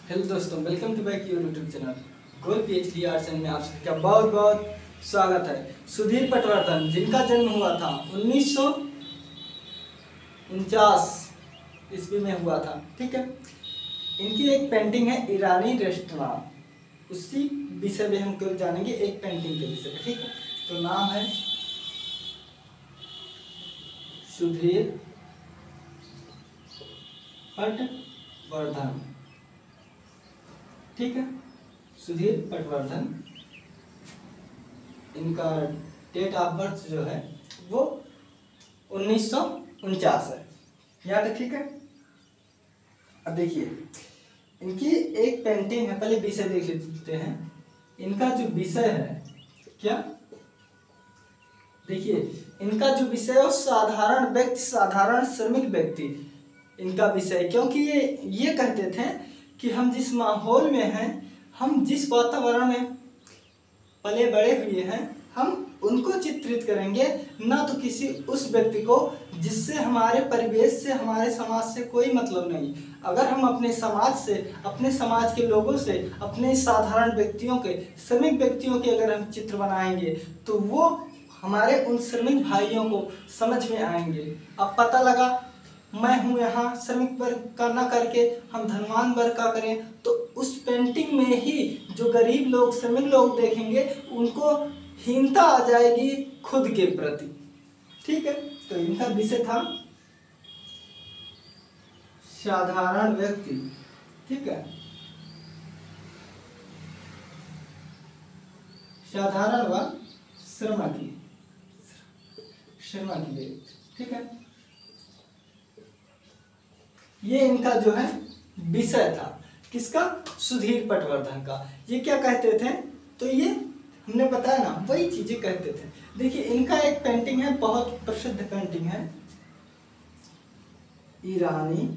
Hello दोस्तों, welcome to back your YouTube channel Goal PhD Arts and में आप सबका बहुत बहुत स्वागत है। सुधीर पटवर्धन, जिनका जन्म हुआ था 1949 ईस्वी में हुआ था, ठीक है। इनकी एक पेंटिंग है ईरानी रेस्टोरेंट, उसी विषय में हम कल जानेंगे, एक पेंटिंग के विषय में, ठीक है। तो नाम है सुधीर पटवर्धन, ठीक है। सुधीर पटवर्धन, इनका डेट ऑफ बर्थ जो है वो 1949 है, यहाँ तक ठीक है। अब देखिए, इनकी एक पेंटिंग है, पहले विषय देख लेते हैं। इनका जो विषय है, क्या देखिए, इनका जो विषय है वो साधारण व्यक्ति, साधारण श्रमिक व्यक्ति इनका विषय, क्योंकि ये कहते थे कि हम जिस माहौल में हैं, हम जिस वातावरण में पले बड़े हुए हैं, हम उनको चित्रित करेंगे, ना तो किसी उस व्यक्ति को जिससे हमारे परिवेश से, हमारे समाज से कोई मतलब नहीं। अगर हम अपने समाज से, अपने समाज के लोगों से, अपने साधारण व्यक्तियों के, श्रमिक व्यक्तियों के अगर हम चित्र बनाएंगे तो वो हमारे उन श्रमिक भाइयों को समझ में आएंगे। अब पता लगा मैं हूँ यहाँ श्रमिक वर्ग का ना करके हम धनवान वर्ग का करें, तो उस पेंटिंग में ही जो गरीब लोग, श्रमिक लोग देखेंगे, उनको हीनता आ जाएगी खुद के प्रति, ठीक है। तो इनका विषय था साधारण व्यक्ति, ठीक है, साधारण व श्रमिक व्यक्ति, ठीक है। ये इनका जो है विषय था, किसका? सुधीर पटवर्धन का। ये क्या कहते थे? तो ये हमने बताया ना, वही चीजें कहते थे। देखिए, इनका एक पेंटिंग है, बहुत प्रसिद्ध पेंटिंग है, ईरानी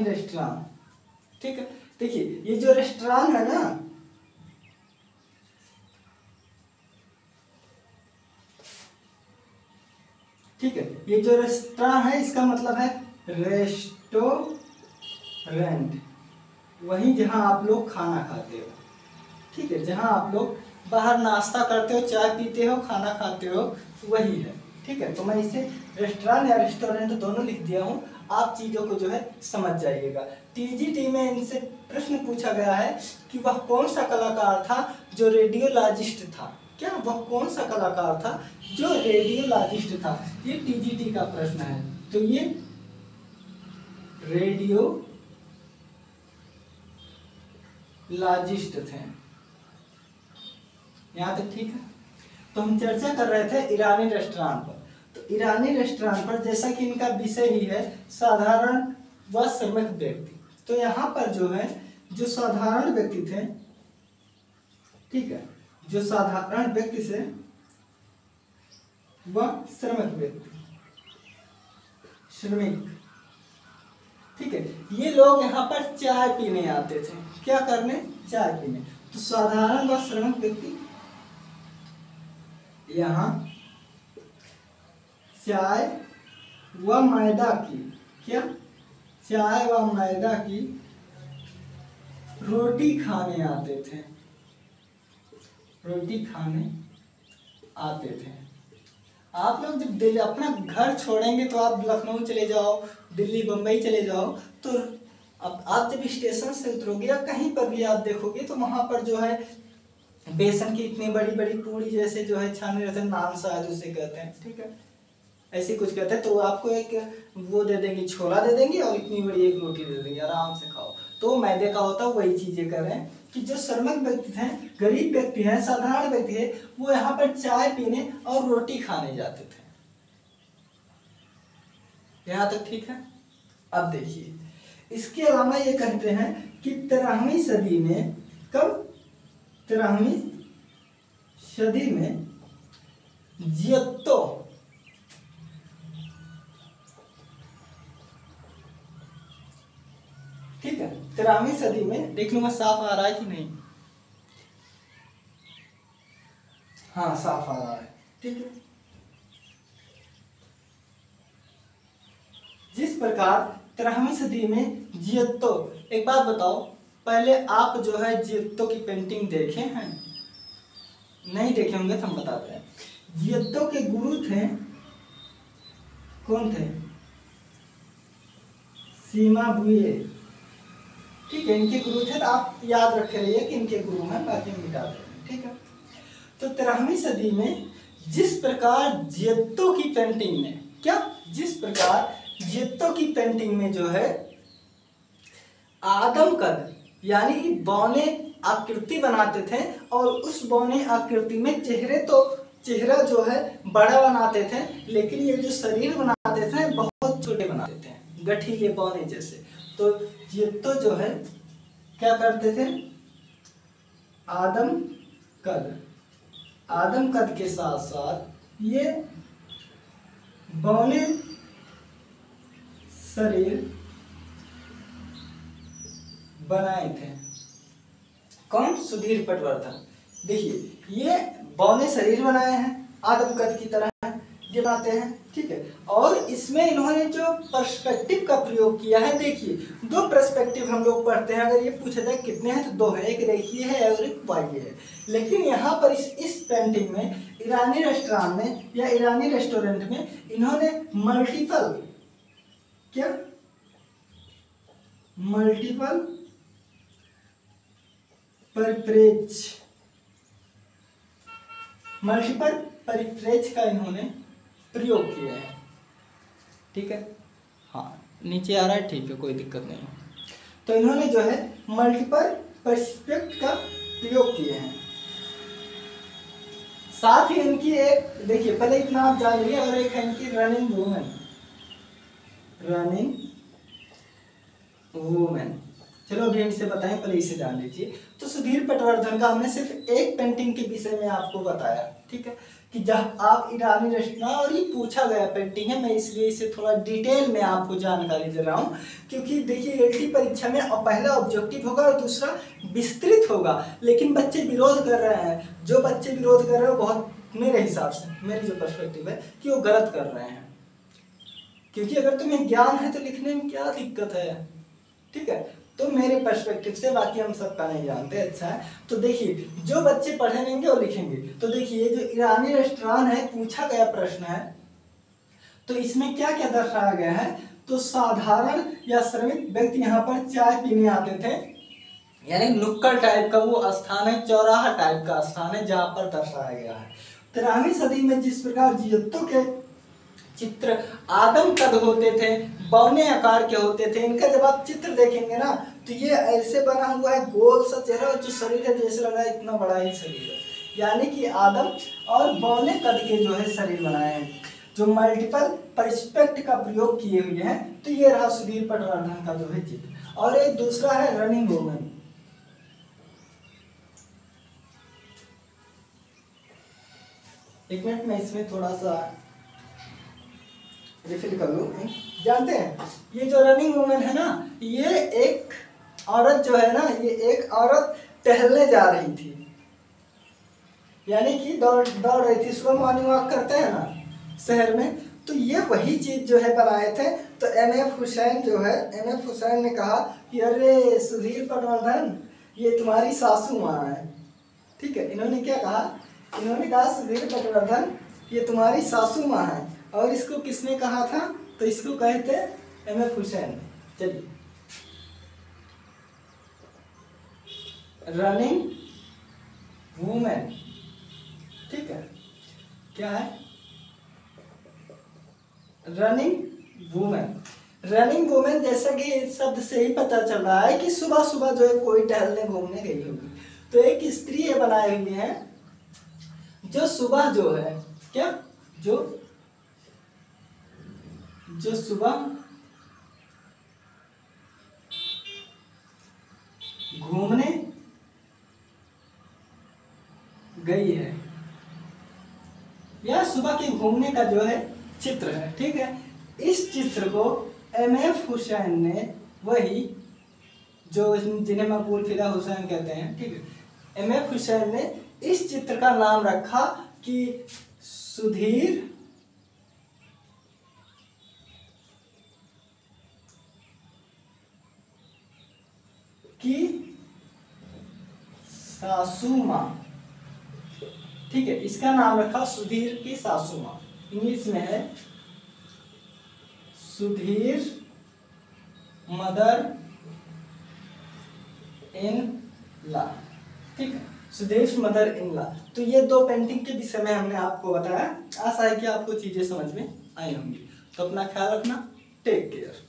रेस्टोरेंट, ठीक है। देखिए, ये जो रेस्टोरेंट है ना, ठीक है, ये जो रेस्टोरेंट है इसका मतलब है रेस्टोरेंट, वहीं जहां आप लोग खाना खाते हो, ठीक है, जहां आप लोग बाहर नाश्ता करते हो, चाय पीते हो, खाना खाते हो, वही है, ठीक है। तो मैं इसे रेस्टोरेंट या रेस्टोरेंट दोनों लिख दिया हूं, आप चीजों को जो है समझ जाइएगा। टीजीटी में इनसे प्रश्न पूछा गया है कि वह कौन सा कलाकार था जो रेडियोलॉजिस्ट था। क्या वह कौन सा कलाकार था जो रेडियोलॉजिस्ट था? ये टीजीटी का प्रश्न है। तो ये रेडियोलॉजिस्ट थे, यहाँ तक ठीक है। तो हम चर्चा कर रहे थे ईरानी रेस्टोरेंट पर। तो ईरानी रेस्टोरेंट पर, जैसा कि इनका विषय ही है साधारण व श्रमिक व्यक्ति, तो यहाँ पर जो है, जो साधारण व्यक्ति थे, ठीक है, जो साधारण व्यक्ति से वह श्रमिक व्यक्ति, श्रमिक, ठीक है, ये लोग यहाँ पर चाय पीने आते थे। क्या करने? चाय पीने। तो साधारण व श्रमिक व्यक्ति यहाँ चाय व मैदा की, क्या, चाय व मैदा की रोटी खाने आते थे, रोटी खाने आते थे। आप लोग जब दिल्ली अपना घर छोड़ेंगे तो आप लखनऊ चले जाओ, दिल्ली बम्बई चले जाओ, तो अब आप जब स्टेशन से उतरोगे या कहीं पर भी आप देखोगे तो वहां पर जो है बेसन की इतनी बड़ी बड़ी पूड़ी जैसे जो है छाने रहते हैं, नान शायद उसे कहते हैं, ठीक है, ऐसे कुछ कहते हैं। तो आपको एक वो दे देंगे, छोला दे देंगे और इतनी बड़ी एक रोटी दे देंगे, आराम से खाओ। तो मैदे का होता है, वही चीजें कर रहे हैं कि जो श्रमिक व्यक्ति हैं, गरीब व्यक्ति हैं, साधारण व्यक्ति है, वो यहाँ पर चाय पीने और रोटी खाने जाते थे। यहाँ तक ठीक है। अब देखिए, इसके अलावा ये कहते हैं कि 13वीं सदी में, कब? 13वीं सदी में जियोत्तो, ठीक है, 13वीं सदी में, देख लूंगा साफ आ रहा है कि नहीं। हाँ, साफ आ रहा है, ठीक है। जिस प्रकार 13वीं सदी में जियोत्तो, एक बात बताओ, पहले आप जो है जियोत्तो की पेंटिंग देखे हैं? नहीं देखे होंगे तो हम बताते हैं। जियोत्तो के गुरु थे, कौन थे? शिमाबुए, ठीक है, इनके गुरु थे। तो आप याद रखे रहिए कि इनके गुरु हैं, बाकी हम मिटा दें, ठीक है। तो 13वीं सदी में जिस प्रकार जियोत्तो की पेंटिंग में, क्या, जिस प्रकार जियोत्तो की पेंटिंग में जो है आदम कद यानी कि बौने आकृति बनाते थे, और उस बौने आकृति में चेहरा जो है बड़ा बनाते थे, लेकिन ये जो शरीर बनाते थे बहुत छोटे बनाते थे, गठीले बौने जैसे। तो जियोत्तो जो है क्या करते थे? आदम कद के साथ साथ ये बौने शरीर बनाए थे। कौन? सुधीर पटवर्धन। देखिए ये बौने शरीर बनाए हैं, आदम कद की तरह ये बनाते हैं, ठीक है। और इसमें इन्होंने जो पर्सपेक्टिव का प्रयोग किया है, देखिए 2 पर्सपेक्टिव हम लोग पढ़ते हैं, अगर ये पूछा जाए कितने हैं तो 2 है, एक रेखीय है और एक बाह्य है। लेकिन यहाँ पर इस पेंटिंग में ईरानी रेस्टोरेंट में या ईरानी रेस्टोरेंट में इन्होंने मल्टीपल परिप्रेक्ष्य का इन्होंने प्रयोग किया है, ठीक है। हाँ नीचे आ रहा है, ठीक है, कोई दिक्कत नहीं। तो इन्होंने जो है मल्टीपल पर्सपेक्टिव का प्रयोग किए हैं। साथ ही इनकी एक, देखिए पहले इतना आप जान लीजिए, और एक है इनकी रनिंग वूमेन। चलो अभी इसे बताएं, पहले इसे जान लीजिए। तो सुधीर पटवर्धन का हमने सिर्फ एक पेंटिंग के विषय में आपको बताया, ठीक है, कि जब आप ईरानी रेस्टोरेंट, और ये पूछा गया पेंटिंग है, मैं इसलिए इसे थोड़ा डिटेल में आपको जानकारी दे रहा हूँ, क्योंकि देखिए एलटी परीक्षा में पहला ऑब्जेक्टिव होगा और दूसरा विस्तृत होगा, लेकिन बच्चे विरोध कर रहे हैं। जो बच्चे विरोध कर रहे हैं बहुत, मेरे हिसाब से, मेरी जो पर्सपेक्टिव है, कि वो गलत कर रहे हैं, क्योंकि अगर तुम्हें ज्ञान है तो लिखने में क्या दिक्कत है, ठीक है। तो मेरे पर्सपेक्टिव से, बाकी हम सबका नहीं जानते, अच्छा है। तो देखिए जो बच्चे पढ़े रहेंगे वो लिखेंगे। तो देखिए जो ईरानी रेस्टोरेंट है, पूछा गया प्रश्न है, तो इसमें क्या क्या दर्शाया गया है? तो साधारण या श्रमिक व्यक्ति यहाँ पर चाय पीने आते थे, यानी नुक्कड़ टाइप का वो स्थान है, चौराहा टाइप का स्थान है जहाँ पर दर्शाया गया है। 13वीं सदी में जिस प्रकार जियोत्तो के चित्र आदम कद होते थे, बौने आकार के होते थे, इनका जब आप चित्र देखेंगे ना तो ये ऐसे बना हुआ है, गोल सा चेहरा, और जो शरीर है जैसे लग रहा है इतना बड़ा ही शरीर है, यानी कि आदम और बौने कद के जो है शरीर बनाए हैं, जो मल्टीपल पर्सपेक्टिव का प्रयोग किए हुए हैं। तो ये रहा सुधीर पटवर्धन का जो है चित्र। और एक दूसरा है रनिंग वूमेन। एक मिनट में इसमें थोड़ा सा रिफिल कर लूं। जानते हैं ये जो रनिंग वूमेन है ना, ये एक औरत जो है ना, ये एक औरत टहलने जा रही थी, यानी कि दौड़ रही थी। सुबह मॉर्निंग वॉक करते हैं ना शहर में, तो ये वही चीज जो है बनाए थे। तो एम.एफ. हुसैन ने कहा कि अरे सुधीर पटवर्धन, ये तुम्हारी सासू माँ है, ठीक है। इन्होंने क्या कहा? इन्होंने कहा सुधीर पटवर्धन ये तुम्हारी सासू माँ है। और इसको किसने कहा था? तो इसको कहे थे एम.एफ. हुसैन। चलिए, रनिंग वूमेन, ठीक है, क्या है? रनिंग वूमेन जैसा कि इस शब्द से ही पता चल रहा है कि सुबह सुबह जो है कोई टहलने घूमने गई होगी। तो एक स्त्री ये बनाए हुए हैं जो सुबह जो है क्या, जो सुबह घूमने गई है, या सुबह के घूमने का जो है चित्र है, ठीक है। इस चित्र को एम.एफ. हुसैन ने, वही जो जिन्हें मकबूल फिदा हुसैन कहते हैं, ठीक है, एम.एफ. हुसैन ने इस चित्र का नाम रखा कि सुधीर की सासू माँ। ठीक है, इसका नाम रखा सुधीर की सासू माँ। इंग्लिश में है सुधीर मदर इन लॉ। ठीक है, सुधीर मदर इन लॉ। तो ये दो पेंटिंग के विषय में हमने आपको बताया। आशा है कि आपको चीजें समझ में आई होंगी। तो अपना ख्याल रखना। Take care.